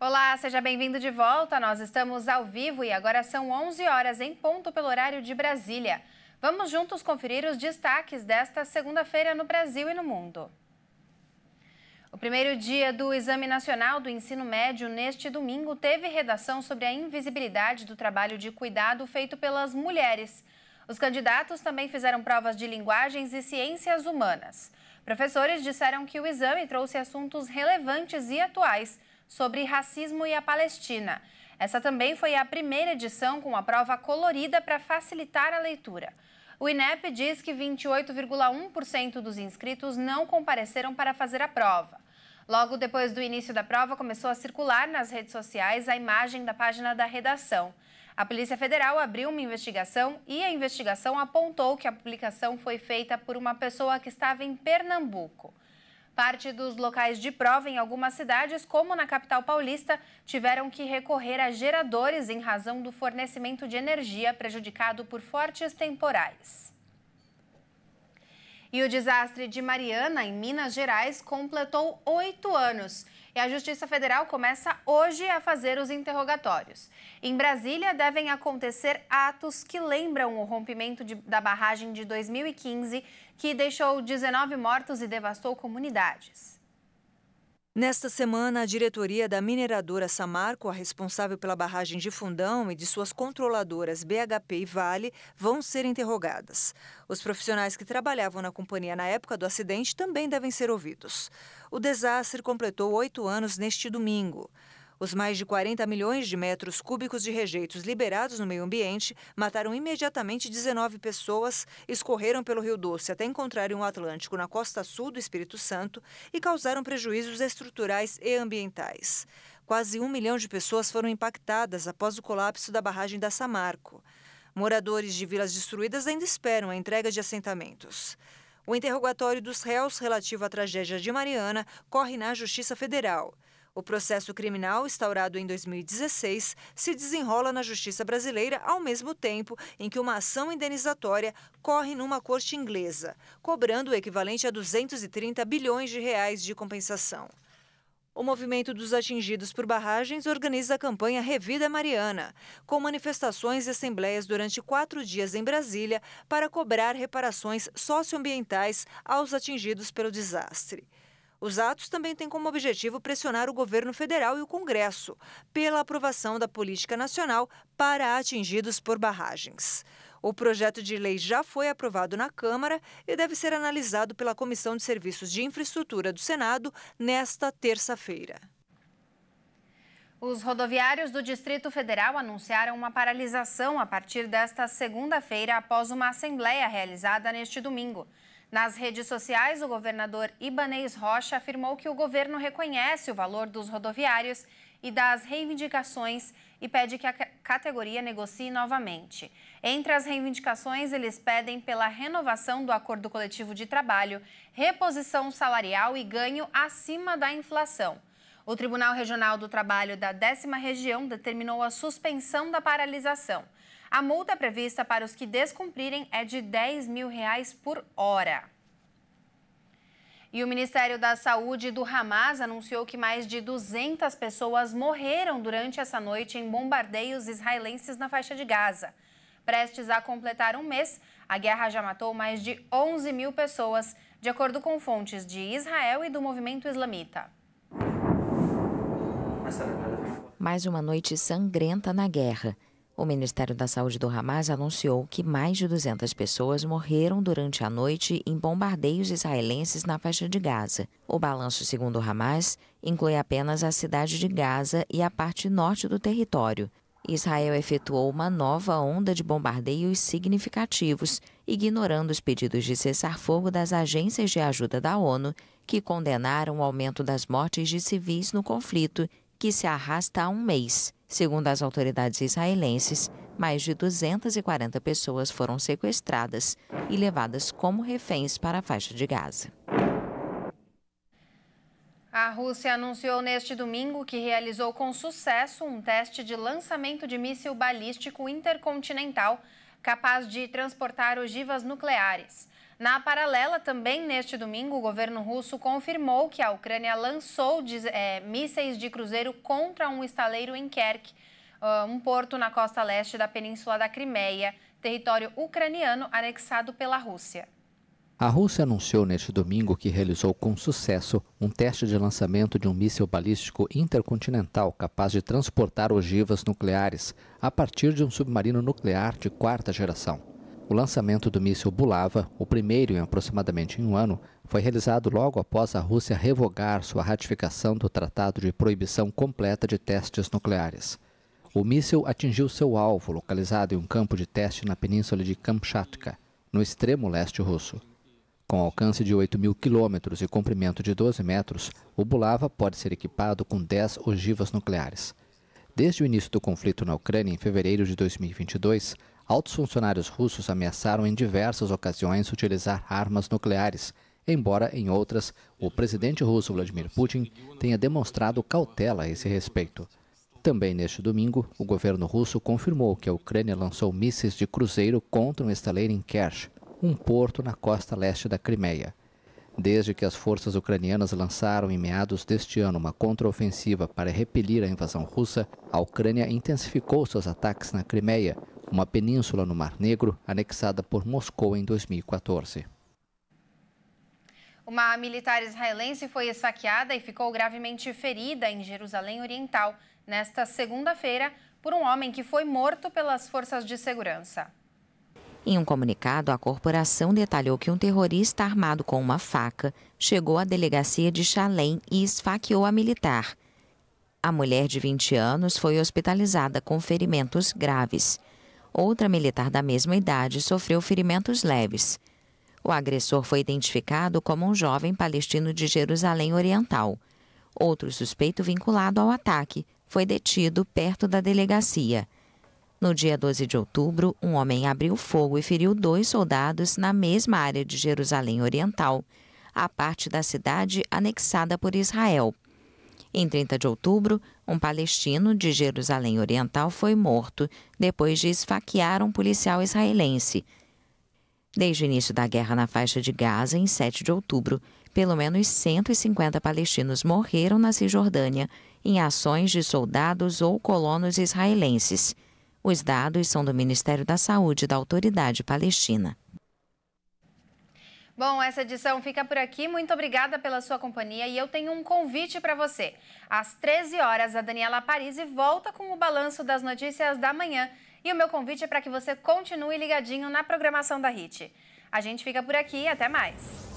Olá, seja bem-vindo de volta. Nós estamos ao vivo e agora são 11 horas em ponto pelo horário de Brasília. Vamos juntos conferir os destaques desta segunda-feira no Brasil e no mundo. O primeiro dia do Exame Nacional do Ensino Médio neste domingo teve redação sobre a invisibilidade do trabalho de cuidado feito pelas mulheres. Os candidatos também fizeram provas de linguagens e ciências humanas. Professores disseram que o exame trouxe assuntos relevantes e atuais sobre racismo e a Palestina. Essa também foi a primeira edição com a prova colorida para facilitar a leitura. O INEP diz que 28,1% dos inscritos não compareceram para fazer a prova. Logo depois do início da prova, começou a circular nas redes sociais a imagem da página da redação. A Polícia Federal abriu uma investigação e a investigação apontou que a publicação foi feita por uma pessoa que estava em Pernambuco. Parte dos locais de prova em algumas cidades, como na capital paulista, tiveram que recorrer a geradores em razão do fornecimento de energia prejudicado por fortes temporais. E o desastre de Mariana, em Minas Gerais, completou 8 anos. E a Justiça Federal começa hoje a fazer os interrogatórios. Em Brasília, devem acontecer atos que lembram o rompimento da barragem de 2015, que deixou 19 mortos e devastou comunidades. Nesta semana, a diretoria da mineradora Samarco, a responsável pela barragem de Fundão, e de suas controladoras BHP e Vale, vão ser interrogadas. Os profissionais que trabalhavam na companhia na época do acidente também devem ser ouvidos. O desastre completou 8 anos neste domingo. Os mais de 40 milhões de metros cúbicos de rejeitos liberados no meio ambiente mataram imediatamente 19 pessoas, escorreram pelo Rio Doce até encontrarem o Atlântico na costa sul do Espírito Santo e causaram prejuízos estruturais e ambientais. Quase 1 milhão de pessoas foram impactadas após o colapso da barragem da Samarco. Moradores de vilas destruídas ainda esperam a entrega de assentamentos. O interrogatório dos réus relativo à tragédia de Mariana corre na Justiça Federal. O processo criminal, instaurado em 2016, se desenrola na Justiça Brasileira ao mesmo tempo em que uma ação indenizatória corre numa corte inglesa, cobrando o equivalente a 230 bilhões de reais de compensação. O movimento dos atingidos por barragens organiza a campanha Revida Mariana, com manifestações e assembleias durante 4 dias em Brasília para cobrar reparações socioambientais aos atingidos pelo desastre. Os atos também têm como objetivo pressionar o governo federal e o Congresso pela aprovação da política nacional para atingidos por barragens. O projeto de lei já foi aprovado na Câmara e deve ser analisado pela Comissão de Serviços de Infraestrutura do Senado nesta terça-feira. Os rodoviários do Distrito Federal anunciaram uma paralisação a partir desta segunda-feira após uma assembleia realizada neste domingo. Nas redes sociais, o governador Ibanez Rocha afirmou que o governo reconhece o valor dos rodoviários e das reivindicações e pede que a categoria negocie novamente. Entre as reivindicações, eles pedem pela renovação do acordo coletivo de trabalho, reposição salarial e ganho acima da inflação. O Tribunal Regional do Trabalho da 10ª Região determinou a suspensão da paralisação. A multa prevista para os que descumprirem é de R$10 mil por hora. E o Ministério da Saúde do Hamas anunciou que mais de 200 pessoas morreram durante essa noite em bombardeios israelenses na faixa de Gaza. Prestes a completar um mês, a guerra já matou mais de 11 mil pessoas, de acordo com fontes de Israel e do movimento islamita. Mais uma noite sangrenta na guerra. O Ministério da Saúde do Hamas anunciou que mais de 200 pessoas morreram durante a noite em bombardeios israelenses na faixa de Gaza. O balanço, segundo o Hamas, inclui apenas a cidade de Gaza e a parte norte do território. Israel efetuou uma nova onda de bombardeios significativos, ignorando os pedidos de cessar-fogo das agências de ajuda da ONU, que condenaram o aumento das mortes de civis no conflito, que se arrasta há um mês. Segundo as autoridades israelenses, mais de 240 pessoas foram sequestradas e levadas como reféns para a faixa de Gaza. A Rússia anunciou neste domingo que realizou com sucesso um teste de lançamento de míssil balístico intercontinental capaz de transportar ogivas nucleares. Na paralela, também neste domingo, o governo russo confirmou que a Ucrânia lançou mísseis de cruzeiro contra um estaleiro em Kerch, um porto na costa leste da Península da Crimeia, território ucraniano anexado pela Rússia. A Rússia anunciou neste domingo que realizou com sucesso um teste de lançamento de um míssil balístico intercontinental capaz de transportar ogivas nucleares a partir de um submarino nuclear de quarta geração. O lançamento do míssil Bulava, o primeiro em aproximadamente um ano, foi realizado logo após a Rússia revogar sua ratificação do Tratado de Proibição Completa de Testes Nucleares. O míssil atingiu seu alvo, localizado em um campo de teste na península de Kamchatka, no extremo leste russo. Com alcance de 8.000 quilômetros e comprimento de 12 metros, o Bulava pode ser equipado com 10 ogivas nucleares. Desde o início do conflito na Ucrânia, em fevereiro de 2022, altos funcionários russos ameaçaram em diversas ocasiões utilizar armas nucleares, embora, em outras, o presidente russo Vladimir Putin tenha demonstrado cautela a esse respeito. Também neste domingo, o governo russo confirmou que a Ucrânia lançou mísseis de cruzeiro contra um estaleiro em Kerch, um porto na costa leste da Crimeia. Desde que as forças ucranianas lançaram em meados deste ano uma contraofensiva para repelir a invasão russa, a Ucrânia intensificou seus ataques na Crimeia, uma península no Mar Negro anexada por Moscou em 2014. Uma militar israelense foi esfaqueada e ficou gravemente ferida em Jerusalém Oriental nesta segunda-feira por um homem que foi morto pelas forças de segurança. Em um comunicado, a corporação detalhou que um terrorista armado com uma faca chegou à delegacia de Shalem e esfaqueou a militar. A mulher de 20 anos foi hospitalizada com ferimentos graves. Outra militar da mesma idade sofreu ferimentos leves. O agressor foi identificado como um jovem palestino de Jerusalém Oriental. Outro suspeito vinculado ao ataque foi detido perto da delegacia. No dia 12 de outubro, um homem abriu fogo e feriu 2 soldados na mesma área de Jerusalém Oriental, a parte da cidade anexada por Israel. Em 30 de outubro, um palestino de Jerusalém Oriental foi morto depois de esfaquear um policial israelense. Desde o início da guerra na faixa de Gaza, em 7 de outubro, pelo menos 150 palestinos morreram na Cisjordânia em ações de soldados ou colonos israelenses. Os dados são do Ministério da Saúde da Autoridade Palestina. Bom, essa edição fica por aqui. Muito obrigada pela sua companhia e eu tenho um convite para você. Às 13 horas, a Daniela Parisi volta com o balanço das notícias da manhã. E o meu convite é para que você continue ligadinho na programação da HIT. A gente fica por aqui e até mais.